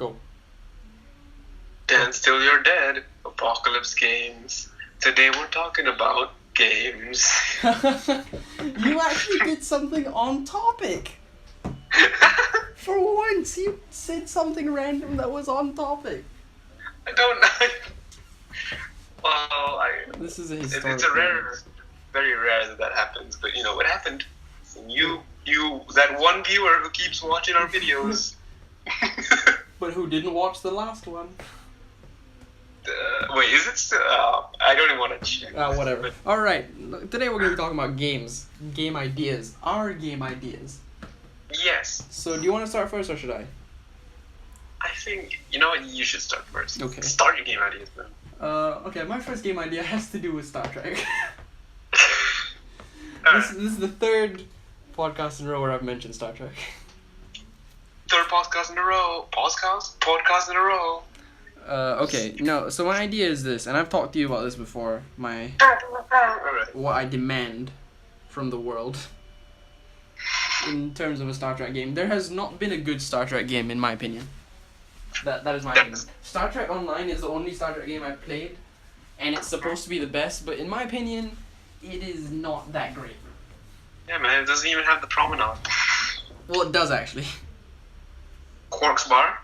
Go. Dance Till You're Dead, Apocalypse Games. Today we're talking about games. You actually did something on topic. For once, you said something random that was on topic. I don't know. Well, This is a historic. It's a very rare that happens, but you know what happened. You, that one viewer who keeps watching our videos. But who didn't watch the last one? Wait, is it still? I don't even want to check. Whatever. Alright, today we're going to be talking about games. Game ideas. Our game ideas. Yes. So, do you want to start first or should I? I think, you know what, you should start first. Okay. Start your game ideas, man. Okay, my first game idea has to do with Star Trek. Alright. This is the third podcast in a row where I've mentioned Star Trek. Third podcast in a row. Podcast in a row. Okay, no, so my idea is this, and I've talked to you about this before, Alright. what I demand from the world in terms of a Star Trek game. There has not been a good Star Trek game, in my opinion. That is my opinion. Star Trek Online is the only Star Trek game I've played, and it's supposed to be the best, but in my opinion, it is not that great. Yeah, man, it doesn't even have the promenade. Well, it does actually. Quark's Bar?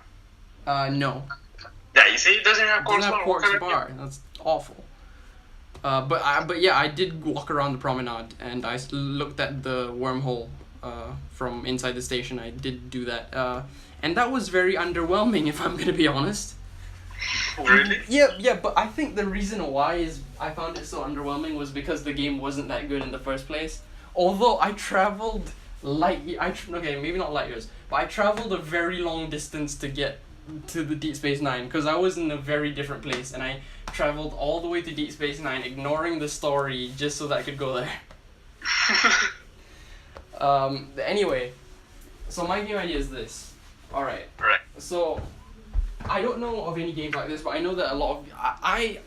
No. Yeah, you see, it doesn't have It Quark's doesn't Bar. have Quark's Bar. That's awful. But yeah, I did walk around the promenade and I looked at the wormhole from inside the station. I did do that. And that was very underwhelming, if I'm going to be honest. Really? Yeah, but I think the reason why is I found it so underwhelming was because the game wasn't that good in the first place. Although I traveled okay, maybe not light years, but I traveled a very long distance to get to the Deep Space Nine because I was in a very different place and I traveled all the way to Deep Space Nine, ignoring the story just so that I could go there. Anyway, so my game idea is this. Alright. Right. So, I don't know of any games like this, but I know that a lot of I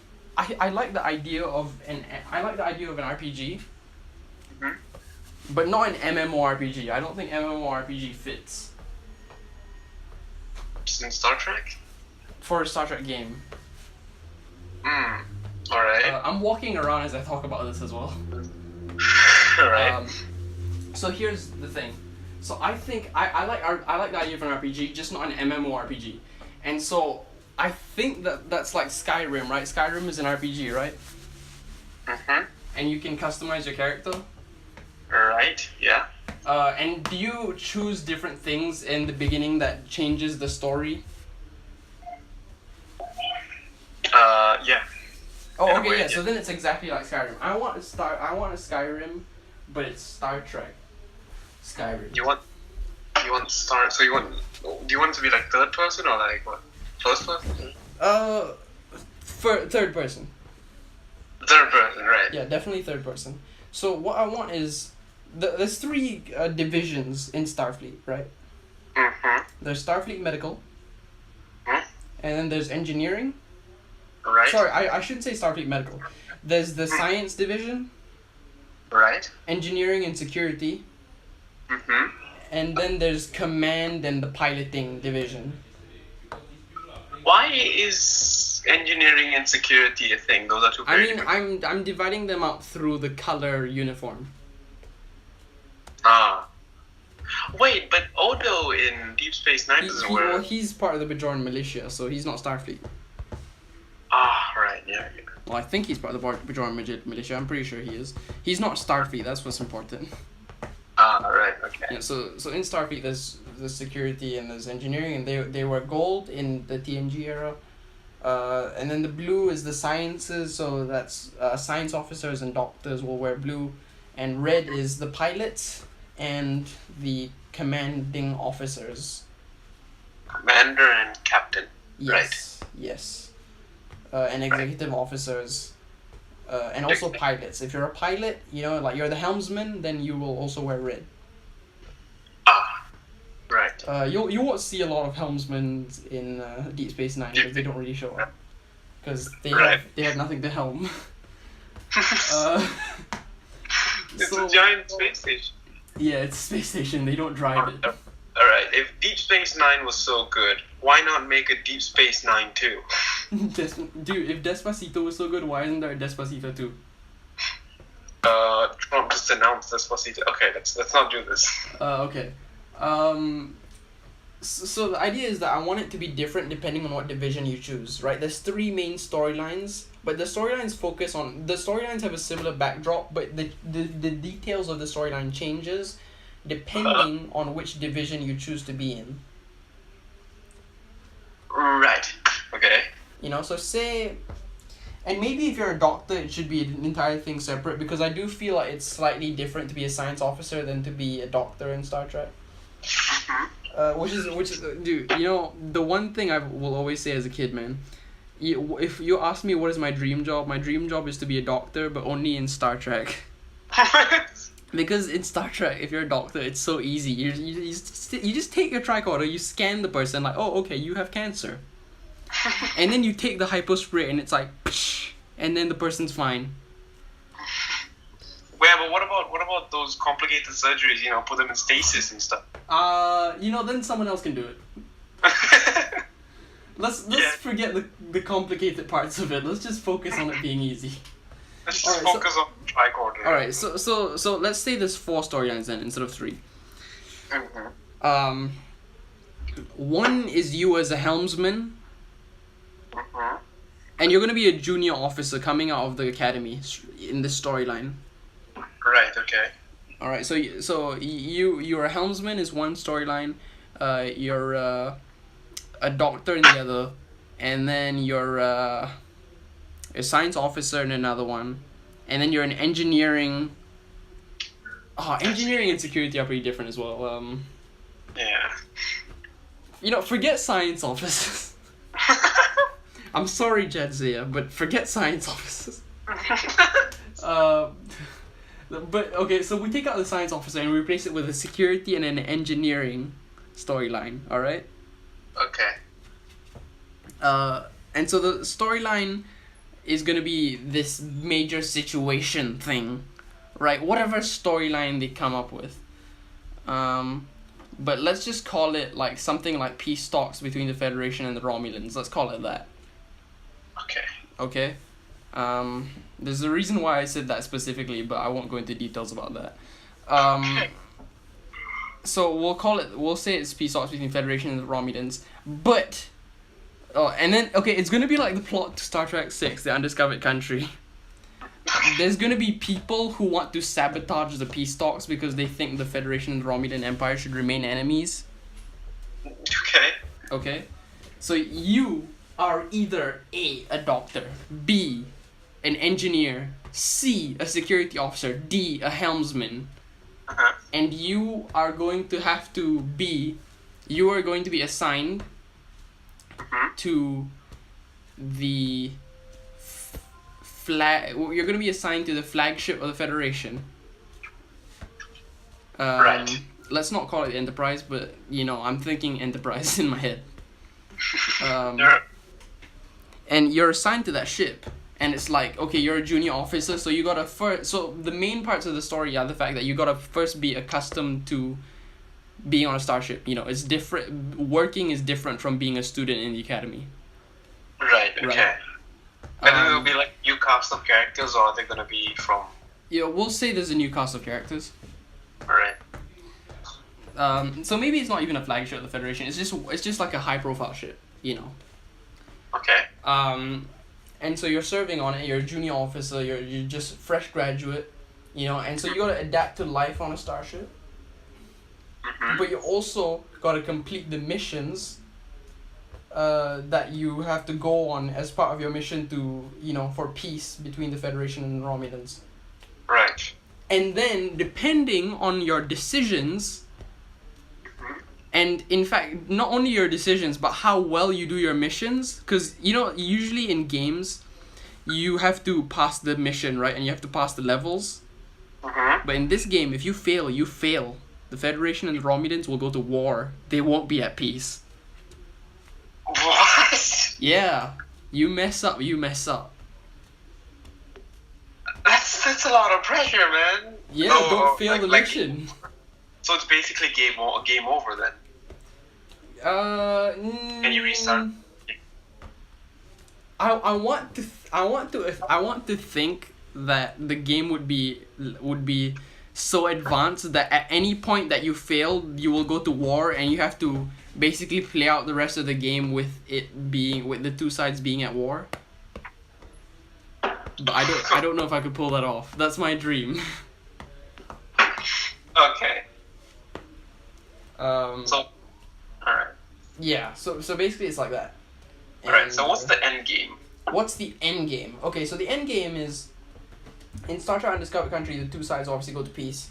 like the idea of an RPG, but not an MMORPG. I don't think MMORPG fits Just in Star Trek? for a Star Trek game. Alright. I'm walking around as I talk about this as well. Alright. So here's the thing. So I think I like the idea of an RPG, just not an MMORPG. And so I think that's like Skyrim, right? Skyrim is an RPG, right? And you can customize your character. Right, yeah. And do you choose different things in the beginning that changes the story? Yeah. Oh, In a okay, way, yeah. yeah. So then it's exactly like Skyrim. I want a Skyrim, but it's Star Trek. Skyrim. Do you want it to be like third person or like what? First person? For third person. Third person, right. Yeah, definitely third person. So what I want is there's three divisions in Starfleet, right? There's Starfleet Medical, and then there's Engineering. Right. Sorry, I shouldn't say Starfleet Medical. There's the Science Division, Right. Engineering and Security, and then there's Command and the Piloting Division. Why is engineering and security a thing? Those are two very different. I'm dividing them out through the color uniform. Wait, but Odo in Deep Space Nine doesn't wear... Well, he's part of the Bajoran militia, so he's not Starfleet. Right, yeah. Well, I think he's part of the Bajoran militia. I'm pretty sure he is. He's not Starfleet. That's what's important. Right, okay. Yeah. So in Starfleet, there's security and there's engineering, and they wear gold in the TNG era. And then the blue is the sciences, so that's science officers and doctors will wear blue, and red is the pilots and the commanding officers. Commander and captain. Yes. Yes. And executive officers, and also pilots. If you're a pilot, like you're the helmsman, then you will also wear red. Right. You won't see a lot of helmsmen in Deep Space Nine because they don't really show up because they have nothing to helm. It's a giant space station. Yeah, it's a space station. They don't drive it. Alright, if Deep Space Nine was so good, why not make a Deep Space Nine 2? Dude, if Despacito was so good, why isn't there a Despacito 2? Trump just announced Despacito. Okay, let's not do this. Okay. So the idea is that I want it to be different depending on what division you choose, right? There's 3 main storylines, but the storylines have a similar backdrop, but the details of the storyline changes depending on which division you choose to be in. Right. Okay. You know, so say, and maybe if you're a doctor, it should be an entire thing separate, because I do feel like it's slightly different to be a science officer than to be a doctor in Star Trek. Which is, dude, you know, the one thing I will always say as a kid, man, if you ask me what is my dream job is to be a doctor, but only in Star Trek. Because in Star Trek, if you're a doctor, it's so easy. You just take your tricorder, you scan the person, like, oh, okay, you have cancer. And then you take the hypo spray, and it's like, psh, and then the person's fine. Yeah, but what about those complicated surgeries? You know, put them in stasis and stuff. You know, then someone else can do it. Let's forget the complicated parts of it. Let's just focus on it being easy. Let's just focus on tricorder. Alright, so let's say there's 4 storylines then instead of 3. Mm-hmm. One is you as a helmsman, Mm-hmm. and you're gonna be a junior officer coming out of the academy in this storyline. Right. Okay. All right. So you're a helmsman is one storyline. You're a doctor in the other, and then you're a science officer in another one, and then you're an engineering. Engineering and security are pretty different as well. Yeah. You know, forget science officers. I'm sorry, Jadzia, but forget science officers. But okay, so we take out the science officer and we replace it with a security and an engineering storyline, alright? Okay. And so the storyline is gonna be this major situation thing, right? Whatever storyline they come up with. But let's just call it like something like peace talks between the Federation and the Romulans. Let's call it that. Okay. Okay? There's a reason why I said that specifically, but I won't go into details about that. So we'll say it's peace talks between Federation and the Romulans, but and then it's gonna be like the plot to Star Trek 6, The Undiscovered Country. There's gonna be people who want to sabotage the peace talks because they think the Federation and the Romulan Empire should remain enemies. Okay. Okay? So you are either A, a doctor, B, an engineer, C, a security officer, D, a helmsman. Uh-huh. And you are going to have to be assigned to the you're going to be assigned to the flagship of the Federation. Right. Let's not call it Enterprise, but you know, I'm thinking Enterprise in my head. And you're assigned to that ship, and it's like, okay, you're a junior officer, so you gotta so the main parts of the story are the fact that you gotta first be accustomed to being on a starship. You know, it's different. Working is different from being a student in the academy. Right. Okay. Right. And then it'll be like new cast of characters, or are they gonna be from? Yeah, we'll say there's a new cast of characters. Alright. So maybe it's not even a flagship of the Federation. It's just like a high profile ship, you know. Okay. And so you're serving on it. You're a junior officer. You're just fresh graduate, you know. And so you gotta adapt to life on a starship. Mm-hmm. But you also gotta complete the missions. That you have to go on as part of your mission to, you know, for peace between the Federation and the Romulans. Right. And then, depending on your decisions, and in fact, not only your decisions, but how well you do your missions, because, you know, usually in games, you have to pass the mission, right? And you have to pass the levels. Mm-hmm. But in this game, if you fail, you fail. The Federation and the Romulans will go to war. They won't be at peace. What? Yeah. You mess up, you mess up. That's a lot of pressure, man. Yeah, don't fail the mission. So it's basically game over then. Can you restart? I want to think that the game would be so advanced that at any point that you fail, you will go to war and you have to basically play out the rest of the game with the two sides being at war. But I don't know if I could pull that off. That's my dream. Okay. So alright. Yeah, so basically it's like that. Alright, so what's the end game? What's the end game? Okay, so the end game is in Star Trek Undiscovered Country, the two sides obviously go to peace,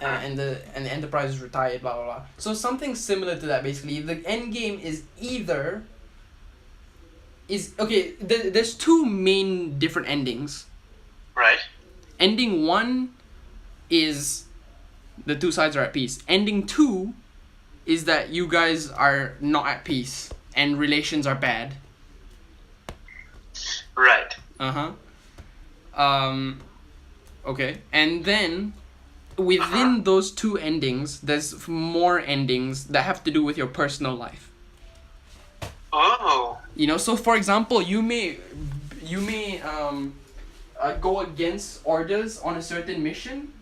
and the Enterprise is retired, blah blah blah. So something similar to that basically. The end game is there's two main different endings. Right. Ending 1 is the two sides are at peace. Ending 2 is that you guys are not at peace and relations are bad. Right. Okay. And then within those two endings, there's more endings that have to do with your personal life. Oh. You know, so for example, you may go against orders on a certain mission.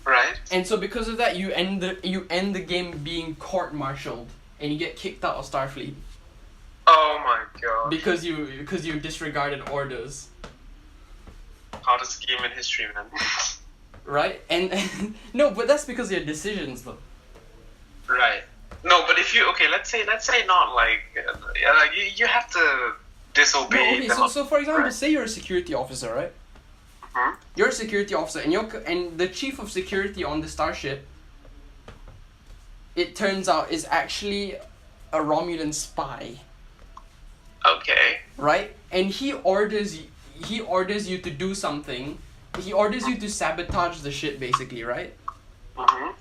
Right. And so because of that, you end the game being court-martialed and you get kicked out of Starfleet. Oh my god. Because you disregarded orders. Hottest game in history, man. Right? And no, but that's because of your decisions though. Right. No, but if you let's say not like you have to disobey. No, okay, so for example, say you're a security officer, right? Hmm? You're a security officer, and the chief of security on the starship, it turns out, is actually a Romulan spy. Okay. Right? And he orders you to do something. He orders you to sabotage the ship, basically, right? Mm-hmm.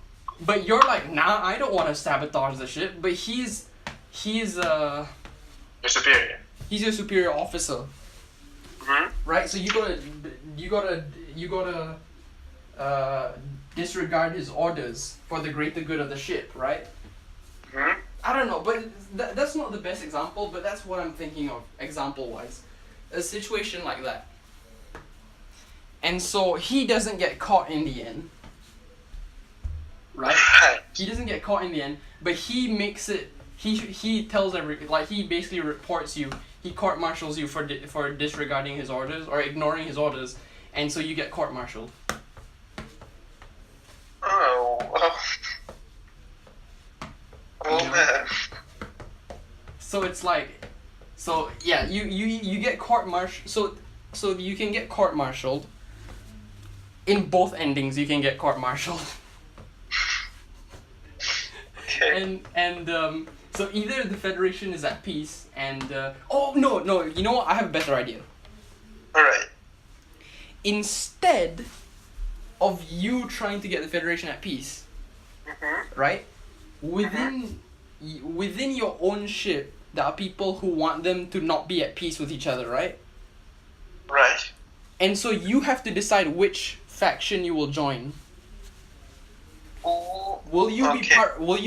But you're like, nah, I don't want to sabotage the ship. But he's Your superior. He's your superior officer. Mm-hmm. Right? So you gotta disregard his orders for the greater good of the ship, right? Mm-hmm. I don't know, but that's not the best example, but that's what I'm thinking of, example-wise. A situation like that. And so he doesn't get caught in the end. Right? He doesn't get caught in the end, but he makes it, he tells he basically reports you, he court-martials you for disregarding his orders, or ignoring his orders, and so you get court-martialed. Oh man. So it's like, so yeah, you get court-martialed, so you can get court-martialed. In both endings, you can get court-martialed. Okay. And so either the Federation is at peace and oh no, you know what? I have a better idea. Alright. Instead of you trying to get the Federation at peace, Mm-hmm. right? Within your own ship, there are people who want them to not be at peace with each other, right? Right. And so you have to decide which faction you will join. Will you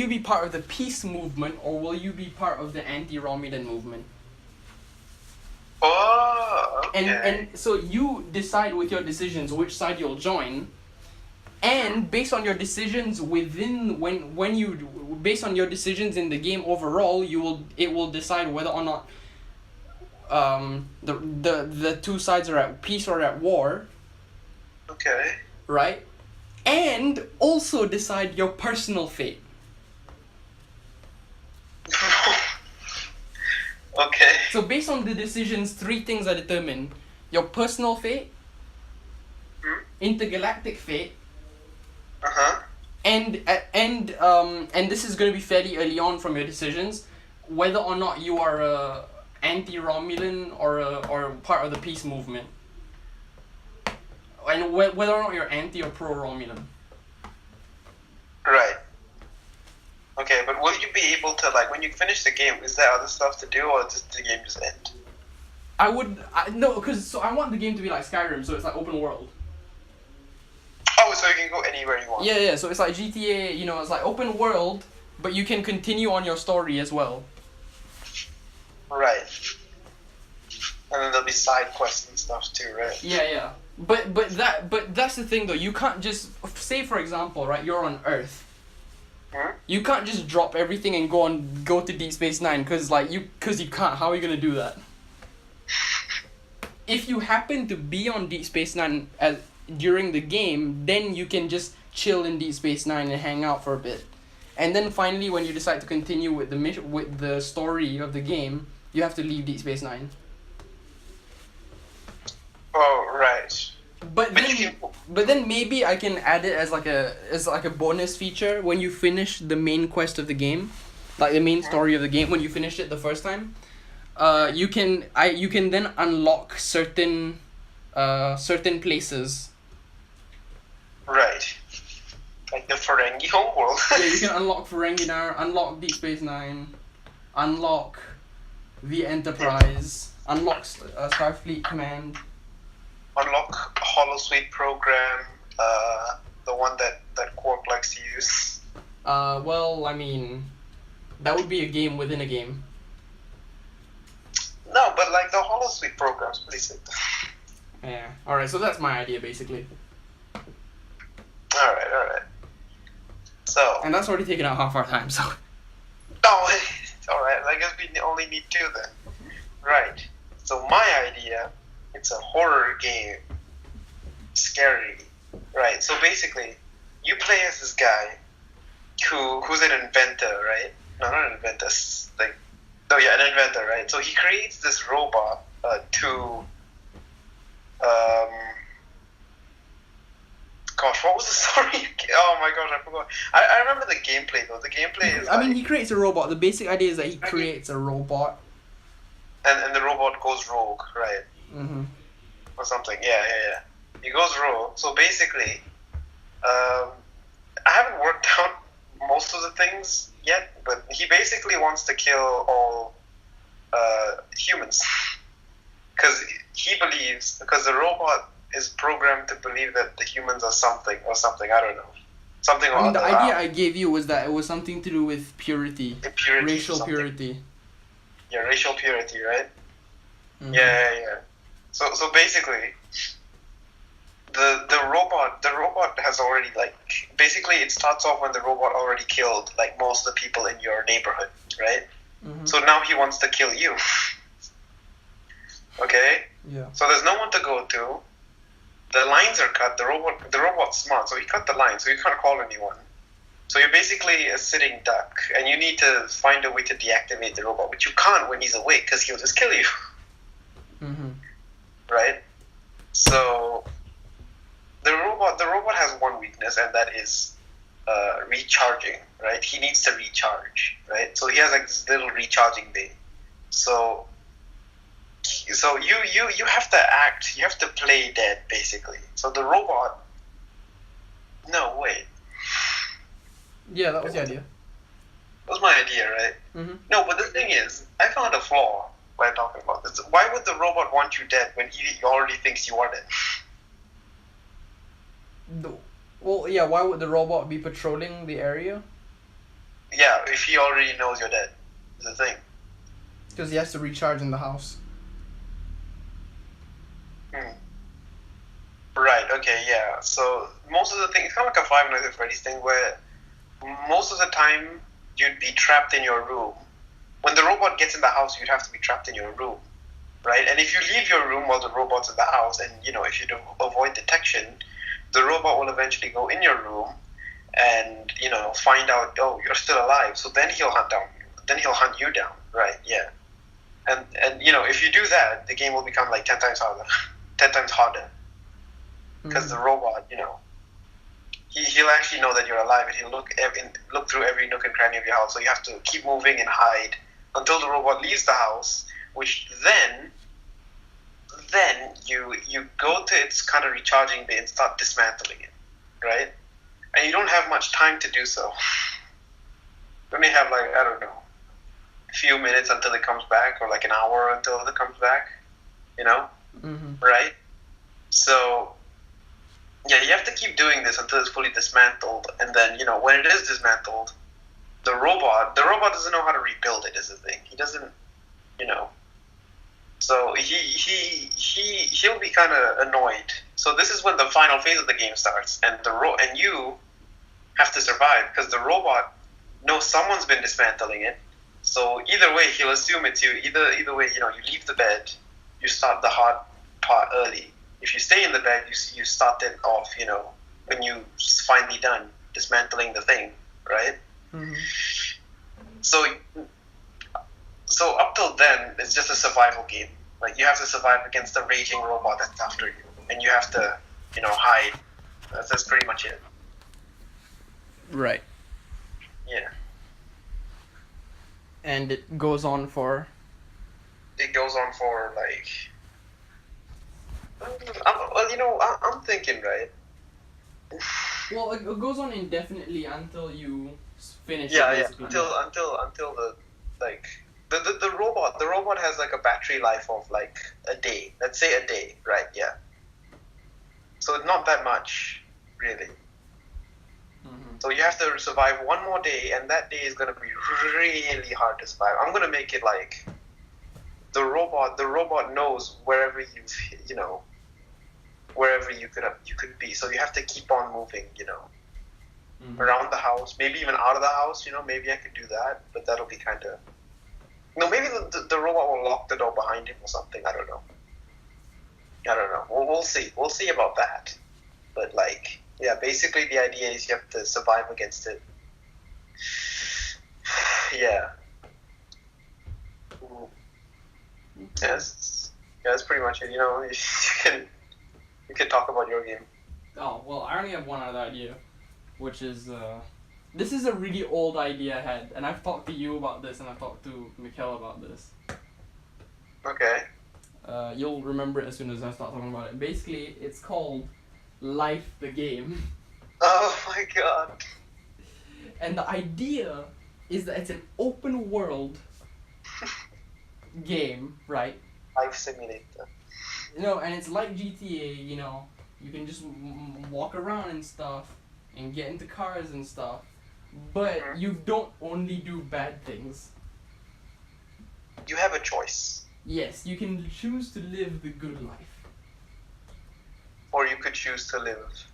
be part of the peace movement, or will you be part of the anti-Romulan movement? Oh, okay. And so you decide with your decisions which side you'll join, and based on your decisions based on your decisions in the game overall, it will decide whether or not the two sides are at peace or at war. Okay. Right? And also decide your personal fate. Okay. So based on the decisions, 3 things are determined: your personal fate, intergalactic fate, Uh-huh. and this is going to be fairly early on from your decisions, whether or not you are a anti-Romulan or part of the peace movement, and whether or not you're anti or pro-Romulan. Right. Okay, but will you be able to, like, when you finish the game, is there other stuff to do, or does the game just end? No, because I want the game to be like Skyrim, so it's like open world. Oh, so you can go anywhere you want. Yeah, so it's like GTA, it's like open world, but you can continue on your story as well. Right. And then there'll be side quests and stuff too, right? Yeah. But that's the thing though. You can't just say, for example, right? You're on Earth. Hmm? You can't just drop everything and go to Deep Space Nine because you can't. How are you gonna do that? If you happen to be on Deep Space Nine during the game, then you can just chill in Deep Space Nine and hang out for a bit, and then finally, when you decide to continue with the story of the game, you have to leave Deep Space Nine. Oh, right. But then maybe I can add it as like a bonus feature when you finish the main quest of the game, like the main story of the game when you finish it the first time. You can then unlock certain places. Right. Like the Ferengi homeworld. Yeah, you can unlock Ferengi, unlock Deep Space Nine, unlock the Enterprise, unlock Starfleet Command. Unlock Holosuite program, the one that Quark likes to use. Well, I mean, that would be a game within a game. No, but like the Holosuite program's pretty simple. Yeah. Alright, so that's my idea basically. Alright. So. And that's already taken out half our time, so. Oh, alright, I guess we only need 2 then. Right. So my idea, it's a horror game. Scary. Right, so basically, you play as this guy who's an inventor, right? No, not an inventor, an inventor, right? So he creates this robot gosh, what was the story? Oh my gosh, I forgot. I remember the gameplay though. The gameplay is he creates a robot. The basic idea is that he creates a robot. And the robot goes rogue, right? Mm-hmm. Or something. Yeah. He goes rogue. So basically, I haven't worked out most of the things yet, but he basically wants to kill all humans. Because the robot is programmed to believe that the humans are something, I don't know. Something or other. The idea I gave you was that it was something to do with purity. Racial purity. Yeah, racial purity, right? Mm-hmm. Yeah. So basically, the robot has already, like, basically it starts off when the robot already killed, like, most of the people in your neighborhood, right? Mm-hmm. So now he wants to kill you. Okay? Yeah. So there's no one to go to. The lines are cut. The robot's smart, so he cut the line, so you can't call anyone. So you're basically a sitting duck, and you need to find a way to deactivate the robot, which you can't when he's awake, because he'll just kill you. Mm-hmm. Right? So the robot has one weakness, and that is recharging. Right? He needs to recharge. Right? So he has like this little recharging bay. So you have to act. You have to play dead, basically. So the robot. No, wait. Yeah, that was the idea. That was my idea, right? Mm-hmm. No, but the thing is, I found a flaw when I'm talking about this. Why would the robot want you dead when he already thinks you are dead? Well, yeah, why would the robot be patrolling the area? Yeah, if he already knows you're dead. Is the thing. Because he has to recharge in the house. Right, okay, yeah. So most of the thing, it's kind of like a Five Nights at Freddy's thing where most of the time you'd be trapped in your room. When the robot gets in the house, you'd have to be trapped in your room, right? And if you leave your room while the robot's in the house, and if you avoid detection, the robot will eventually go in your room and find out, oh, you're still alive. So then he'll hunt down you. Then he'll hunt you down, right? Yeah. And if you do that, the game will become like 10 times harder. 10 times harder. Because the robot, he'll actually know that you're alive, and he'll look through every nook and cranny of your house. So you have to keep moving and hide until the robot leaves the house, which then you go to its kind of recharging bay and start dismantling it, right? And you don't have much time to do so. You only have, like, I don't know, a few minutes until it comes back, or like an hour until it comes back, right? So yeah, you have to keep doing this until it's fully dismantled, and then when it is dismantled, the robot doesn't know how to rebuild it. Is the thing. He doesn't, you know. So he'll be kind of annoyed. So this is when the final phase of the game starts, and and you have to survive because the robot knows someone's been dismantling it. So either way, he'll assume it's you. Either way, you leave the bed, you start the hard part early. If you stay in the bed, you start it off, when you finally done dismantling the thing, right? Mm-hmm. So up till then, it's just a survival game. Like you have to survive against the raging robot that's after you, and you have to, hide. That's pretty much it. Right. Yeah. And it goes on for. It goes on for like. I'm thinking, right. Well, it goes on indefinitely until you finish. Yeah, it, yeah. Until the robot has like a battery life of like a day. Let's say a day, right? Yeah. So it's not that much, really. Mm-hmm. So you have to survive one more day, and that day is gonna be really hard to survive. I'm gonna make it like the robot knows wherever wherever you could be. So you have to keep on moving, Mm-hmm. around the house, maybe even out of the house. Maybe I could do that, but that'll be kind of. No, maybe the robot will lock the door behind him or something. I don't know. We'll see. We'll see about that. But like, yeah, basically the idea is you have to survive against it. Yeah. Yes. Yeah, that's pretty much it. You can talk about your game. Oh, well, I only have one other idea, which is, this is a really old idea I had, and I've talked to you about this, and I've talked to Mikkel about this. Okay. You'll remember it as soon as I start talking about it. Basically, it's called Life the Game. Oh my god. And the idea is that it's an open world game, right? Life simulator. And it's like GTA, you can just walk around and stuff, and get into cars and stuff, but you don't only do bad things. You have a choice. Yes, you can choose to live the good life. Or you could choose to live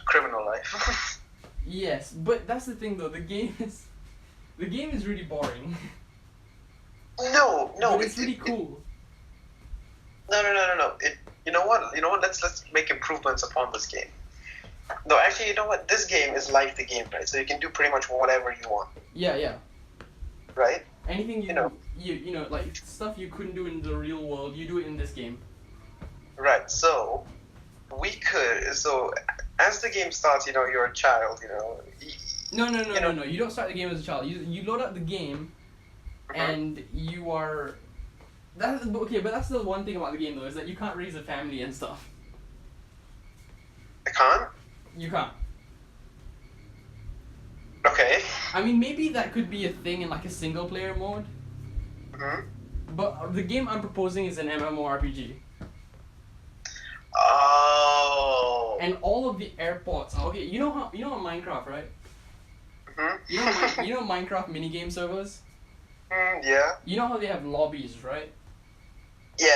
criminal life. Yes, but that's the thing though, the game is really boring. No. But it's really cool. No. You know what? Let's make improvements upon this game. No, actually, you know what? This game is like the game, right? So you can do pretty much whatever you want. Yeah. Right? Anything you like stuff you couldn't do in the real world, you do it in this game. Right. So as the game starts, you're a child, No. You don't start the game as a child. You load up the game, and you are. But that's the one thing about the game though, is that you can't raise a family and stuff. I can't? You can't. Okay. I mean, maybe that could be a thing in like a single player mode. Mm-hmm. But the game I'm proposing is an MMORPG. Oh. And all of the airports. Okay, you know how Minecraft, right? Mm-hmm. You know Minecraft minigame servers? Yeah. You know how they have lobbies, right? Yeah.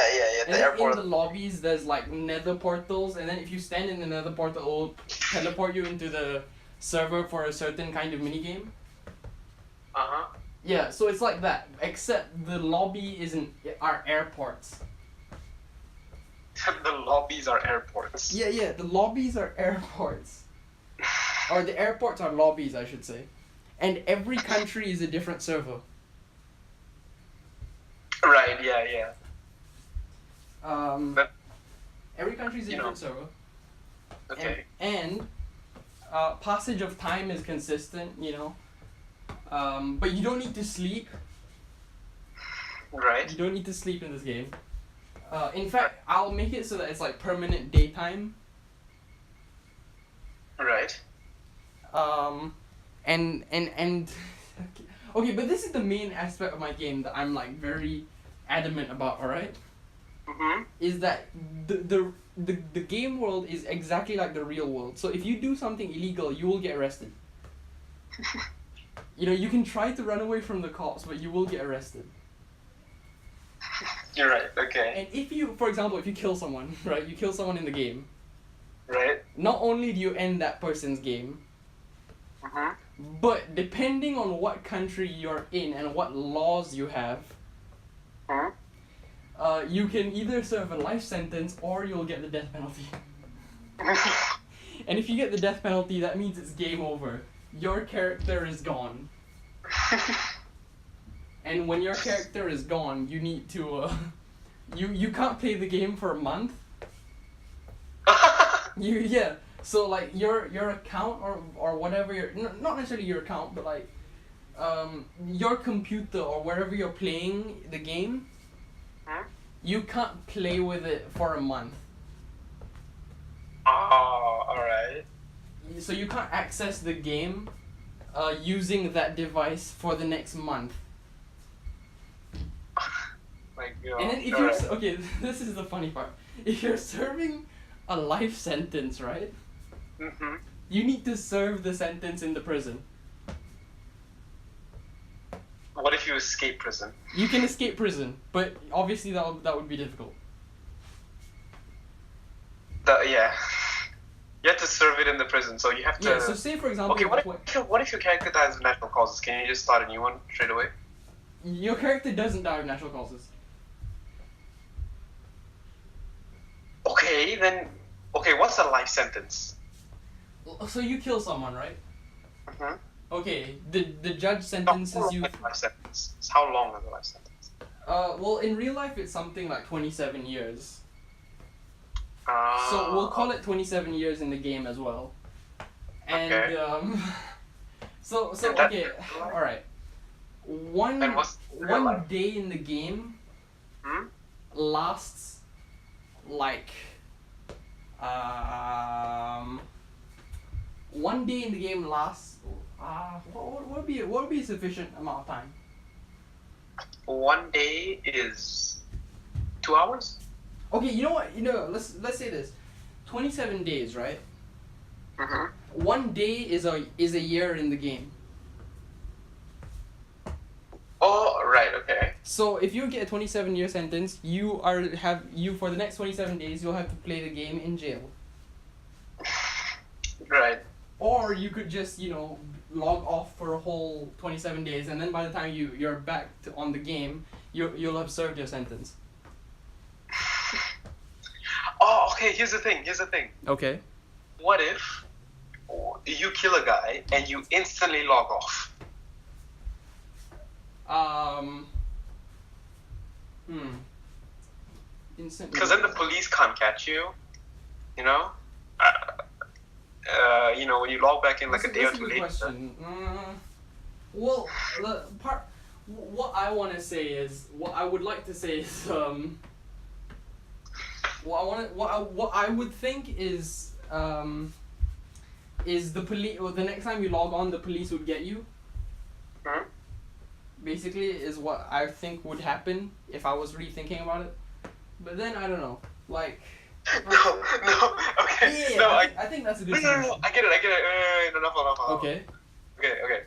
And The airport. in the lobbies, there's like nether portals, and then if you stand in the nether portal, it will teleport you into the server for a certain kind of minigame. Uh-huh. Yeah, so it's like that, except the lobby are airports. The lobbies are airports. Yeah, the lobbies are airports. Or the airports are lobbies, I should say. And every country is a different server. Right, yeah. Every country is a different server. Okay. And passage of time is consistent, but you don't need to sleep. Right. You don't need to sleep in this game. In fact, I'll make it so that it's like permanent daytime. Right. And okay, but this is the main aspect of my game that I'm like very adamant about, alright? Mm-hmm. Is that the game world is exactly like the real world. So if you do something illegal, you will get arrested. you know, you can try to run away from the cops, but you will get arrested. You're right. Okay. And if you, for example, if you kill someone, right, you kill someone in the game, Right. not only do you end that person's game, but depending on what country you're in and what laws you have, you can either serve a life sentence or you'll get the death penalty. And if you get the death penalty, that means it's game over. Your character is gone. And when your character is gone, you need to, you can't play the game for a month. Yeah. So like your account or whatever not necessarily your account, but like your computer or wherever you're playing the game, you can't play with it for a month. Oh, alright. So you can't access the game using that device for the next month. My God. And then if you're okay, this is the funny part. If you're serving a life sentence, right? You need to serve the sentence in the prison. What if you escape prison? You can escape prison, but obviously that would be difficult. Yeah. You have to serve it in the prison, so you have to... Yeah, so say for example... Okay, what if your character dies of natural causes? Can you just start a new one straight away? Your character doesn't die of natural causes. Okay, then... Okay, what's a life sentence? So you kill someone, right? Mm-hmm. Okay, the judge sentences you... Life sentence. How long is a life sentence? Well, in real life it's something like 27 years. So we'll call it 27 years in the game as well. And, okay. So okay, alright. One day in the game lasts like... one day in the game lasts... what would be a sufficient amount of time? 1 day is 2 hours? Okay, you know what? Let's say this. 27 days, right? 1 day is a year in the game. Oh, right, okay. So if you get a 27-year sentence, you for the next 27 days you'll have to play the game in jail. Right. Or you could just, log off for a whole 27 days, and then by the time you're back on the game, you'll have served your sentence. Oh, okay, here's the thing. Okay. What if you kill a guy and you instantly log off? Instantly. Because then the police can't catch you, when you log back in like a day or two later. Question. Well, what I would like to say is, what I would think is the police, or the next time you log on, the police would get you. Basically, is what I think would happen if I was rethinking about it. But then I don't know, like. No, okay. Yeah, no, I think that's a good solution. No, I get it. Enough. Okay. Okay.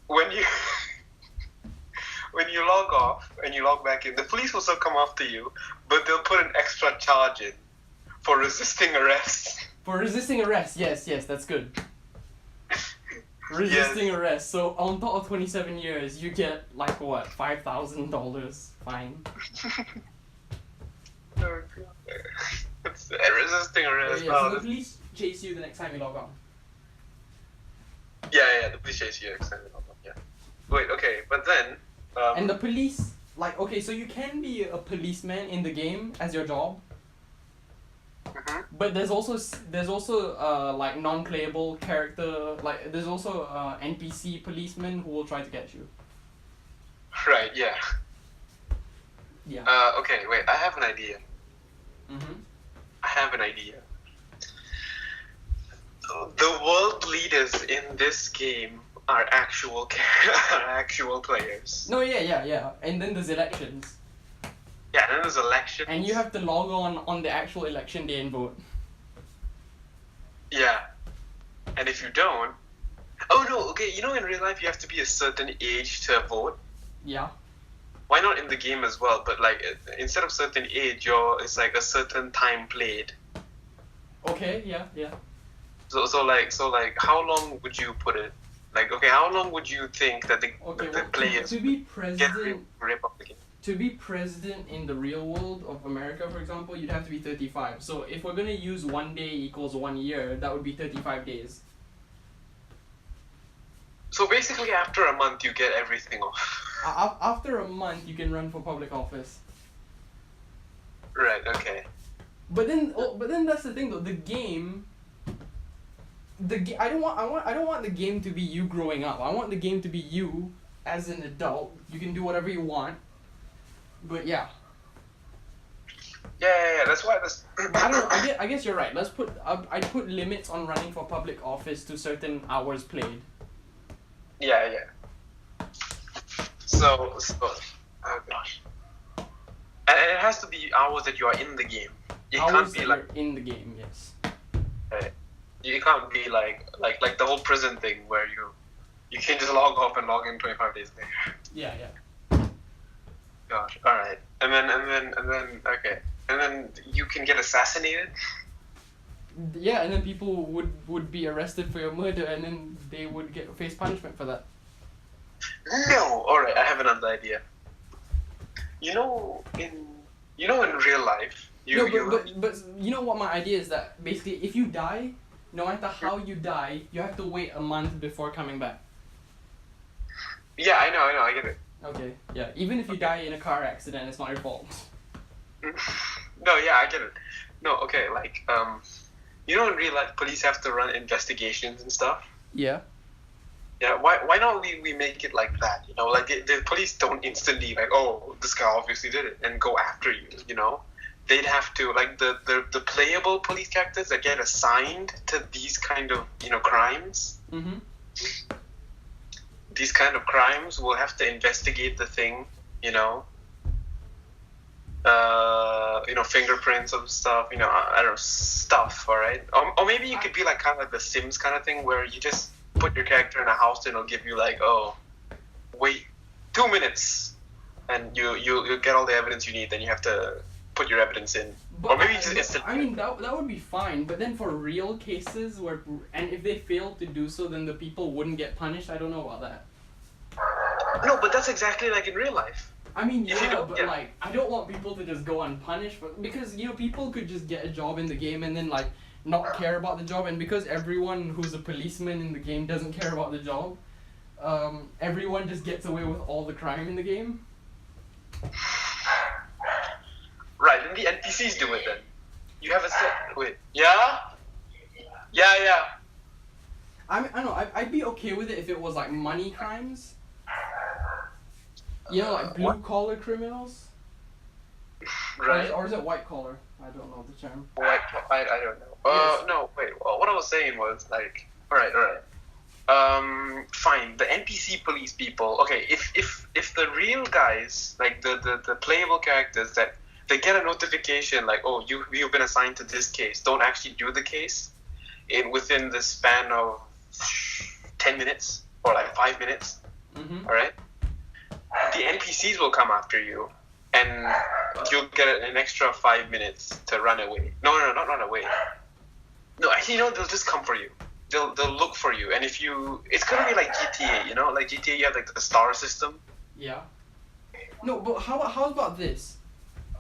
When you log off and you log back in, the police will still come after you, but they'll put an extra charge in for resisting arrest. For resisting arrest, yes, that's good. Resisting arrest. So on top of 27 years, you get like what, $5,000 fine. It's resisting arrest. Yeah, so the police chase you the next time you log on. Yeah, the police chase you next time you log on. Yeah. Wait, okay, but then. And the police, so you can be a policeman in the game as your job. But there's also like non-playable character, like there's also NPC policemen who will try to catch you. Right. Yeah. Yeah. Okay. Wait. I have an idea. The world leaders in this game are actual players. No, yeah. And then there's elections. Yeah, then there's elections. And you have to log on the actual election day and vote. Yeah. And if you don't, Oh no, okay, you know in real life you have to be a certain age to vote. Yeah. Why not in the game as well? But like instead of certain age, it's like a certain time played. Okay. Yeah. Yeah. So how long would you put it? Like okay, how long would you think that the Okay. the Well, players to be get president. rip up the game? To be president in the real world of America, for example, you'd have to be 35. So if we're gonna use 1 day equals 1 year, that would be 35 days. So basically, after a month, you get everything off. After a month, you can run for public office. Right. Okay. But then that's the thing though. The game. I don't want the game to be you growing up. I want the game to be you as an adult. You can do whatever you want. But yeah. Yeah. That's why this. But I guess you're right. I'd put limits on running for public office to certain hours played. Yeah. So, oh gosh. And it has to be hours that you are in the game. It Hours can't be that like you're in the game, yes. you can't be like the whole prison thing where you can just log off and log in 25 days later. Yeah. Gosh. All right. And then okay. And then you can get assassinated. Yeah, and then people would be arrested for your murder, and then they would face punishment for that. No. All right. I have another idea. You know in real life. But you know what my idea is, that basically if you die, no matter how you die, you have to wait a month before coming back. Yeah, I know, I get it. Okay, yeah. Even if you die in a car accident, it's not your fault. No, yeah, I get it. No, okay, like, in real life, police have to run investigations and stuff. Yeah. Yeah, why not we make it like that, like the police don't instantly, like, oh, this guy obviously did it, and go after you, They'd have to, like, the playable police characters that get assigned to these kind of, crimes. Mm-hmm. These kind of crimes will have to investigate the thing, fingerprints of stuff, I don't know, stuff, all right? Or maybe you could be like kind of like the Sims kind of thing where you just put your character in a house and it'll give you like, oh, wait 2 minutes, and you get all the evidence you need, then you have to put your evidence in. But or maybe just instant. I mean, that would be fine, but then for real cases and if they fail to do so, then the people wouldn't get punished. I don't know about that. No, but that's exactly like in real life. I mean, If you yeah, don't- but yeah. like, I don't want people to just go unpunished because people could just get a job in the game and then like not care about the job, and because everyone who's a policeman in the game doesn't care about the job, everyone just gets away with all the crime in the game. Right, then the NPCs do it then. You have a set. Wait. Yeah. I don't know. I'd be okay with it if it was like money crimes. Like blue collar criminals. Right. Or is it white collar? I don't know the term. White. I don't know. Yes. No. Wait. Well, what I was saying was like. All right. Fine. The NPC police people. Okay. If the real guys, like the playable characters, that they get a notification like, oh, you've been assigned to this case. Don't actually do the case within the span of 10 minutes or like 5 minutes. Mm-hmm. All right. The NPCs will come after you, and you'll get an extra 5 minutes to run away. No, not run away. No, actually, they'll just come for you. They'll look for you, and it's gonna be like GTA, like GTA, you have like the star system. Yeah. No, but how about this?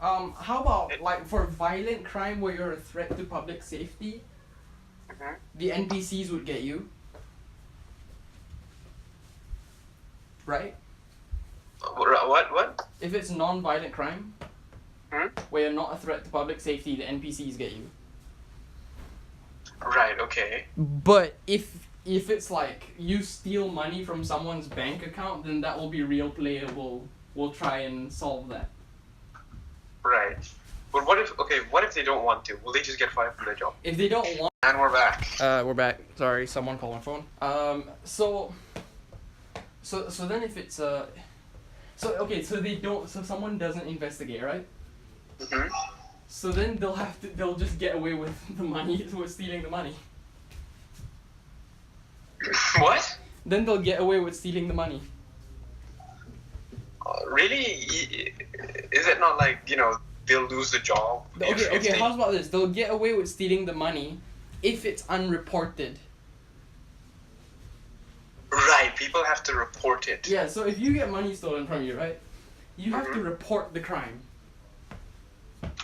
How about like for violent crime where you're a threat to public safety, Mhm. the NPCs would get you. Right? What? If it's non-violent crime, where you're not a threat to public safety, the NPCs get you. Right. Okay. But if it's like you steal money from someone's bank account, then that will be real playable. We'll try and solve that. Right. But what if they don't want to? Will they just get fired from their job? If they don't want. And we're back. We're back. Sorry, someone called my phone. So then if it's so someone doesn't investigate, right? Mhm. So then they'll just get away with the money, with stealing the money. What? then they'll get away with stealing the money. Really? Is it not like, they'll lose the job? Okay, how's about this? They'll get away with stealing the money if it's unreported. Right, people have to report it. Yeah, so if you get money stolen from you, right? You have to report the crime.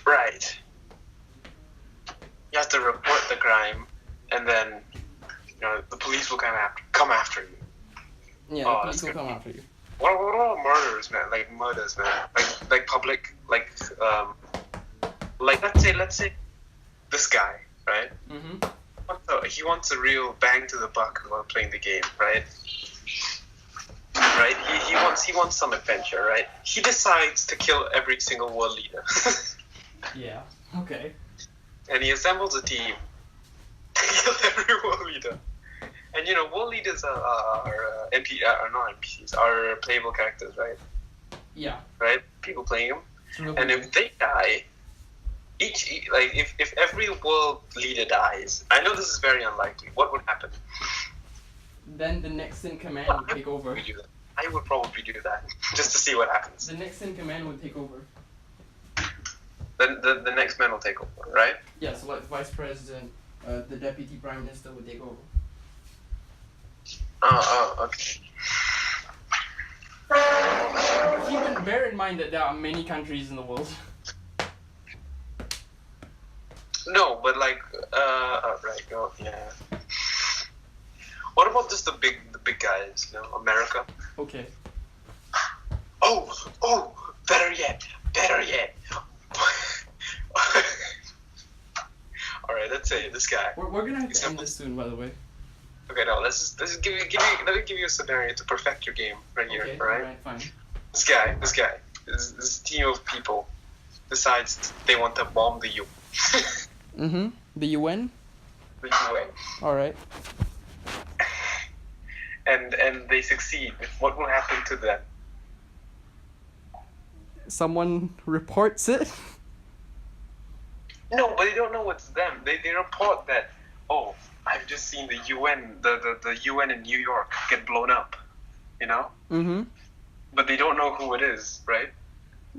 Right. You have to report the crime, and then, the police will come after you. Yeah, the police will come after you. What about murders, man? Like murders, man. Like public, let's say this guy, right? Mm-hmm. He wants a real bang to the buck while playing the game, right? Right? He wants some adventure, right? He decides to kill every single world leader. Yeah. Okay. And he assembles a team to kill every world leader. And world leaders are not NPCs, are playable characters, right? Yeah. Right? People playing them. And if they die, if every world leader dies, I know this is very unlikely. What would happen? Then the next in command would take over. I would probably do that just to see what happens. The next in command would take over. Then the next man will take over, right? Yeah, so like vice president, the deputy prime minister would take over. Okay. Bear in mind that there are many countries in the world. No, but right, no, yeah. What about just the big guys, America? Okay. Oh, better yet. All right, let's say this guy. We're gonna have to end this soon, by the way. Okay, no, let's just let me give you a scenario to perfect your game right here, okay, all right? Alright, fine. This guy, this team of people decides they want to bomb the UN. Mm-hmm. The UN? The UN. Alright. And they succeed. What will happen to them? Someone reports it? No, but they don't know it's them. They report that, I've just seen the UN, the UN in New York get blown up, Mm-hmm. But they don't know who it is, right?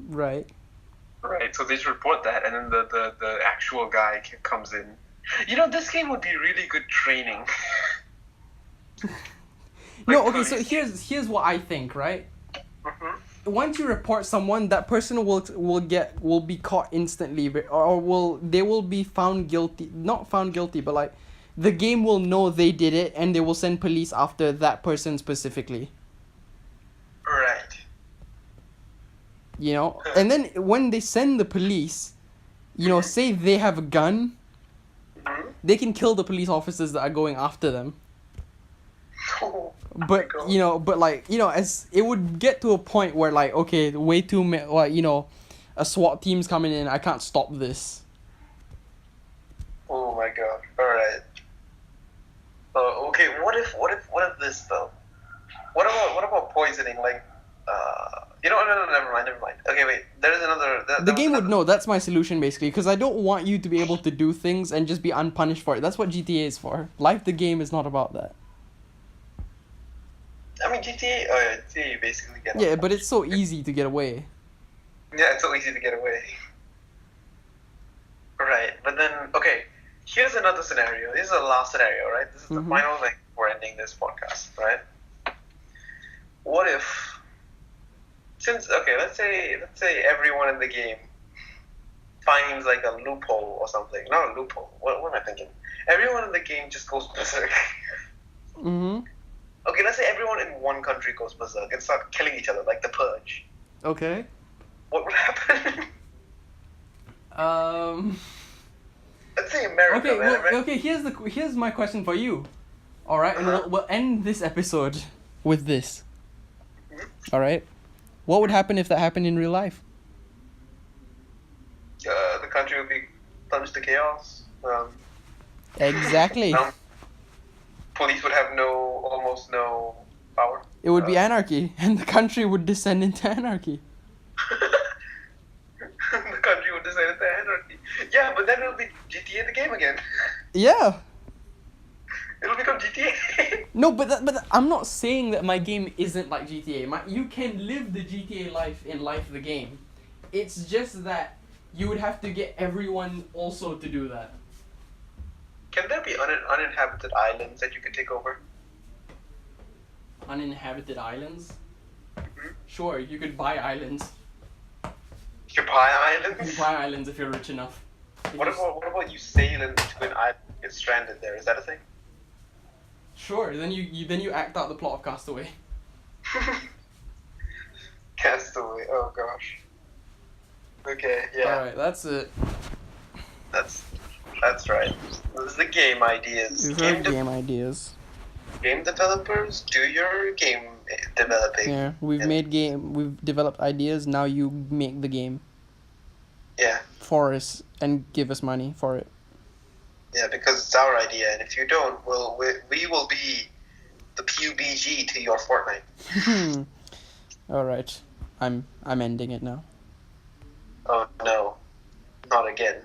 Right. Right, so they just report that, and then the actual guy comes in. This game would be really good training. No, okay, so here's what I think, right? Mm-hmm. Once you report someone, that person will be caught instantly, or they will be found guilty. Not found guilty, but like the game will know they did it, and they will send police after that person specifically. Right. And then when they send the police, say they have a gun, they can kill the police officers that are going after them. Oh, But as it would get to a point where okay, way too a SWAT team's coming in, I can't stop this. Oh my god! All right. Okay. What if this though? What about poisoning? No, never mind. Okay, wait. There is another. The game would know. That's my solution basically, because I don't want you to be able to do things and just be unpunished for it. That's what GTA is for. Life the game is not about that. I mean, GTA basically get away. Yeah, but it's so easy to get away. Yeah, it's so easy to get away. Right, but then, okay, here's another scenario. This is the last scenario, right? This is the final thing for ending this podcast, right? What if, let's say everyone in the game finds like a loophole or something. Not a loophole. What am I thinking? Everyone in the game just goes berserk. Mm-hmm. Okay, let's say everyone in one country goes berserk and start killing each other, like the Purge. Okay. What would happen? Let's say America. Okay, man. okay. Here's my question for you. All right, and we'll end this episode with this. All right. What would happen if that happened in real life? The country would be plunged to chaos. Exactly. Police would have almost no power. It would be anarchy, and the country would descend into anarchy. The country would descend into anarchy. Yeah, but then it'll be GTA the game again. Yeah. It'll become GTA. No, but I'm not saying that my game isn't like GTA. You can live the GTA life in Life the Game. It's just that you would have to get everyone also to do that. Can there be uninhabited islands that you can take over? Uninhabited islands? Mm-hmm. Sure, you could buy islands. You can buy You islands? can buy islands if you're rich enough. What about you sail into an island and get stranded there? Is that a thing? Sure, then you act out the plot of Castaway. Castaway. Oh gosh. Okay. Yeah. Alright, that's it. That's right. This is the game ideas. These are game ideas. Game developers, do your game developing. Yeah, we've developed ideas, now you make the game Yeah. for us and give us money for it. Yeah, because it's our idea, and if you don't, we will be the PUBG to your Fortnite. Alright. I'm ending it now. Oh no. Not again.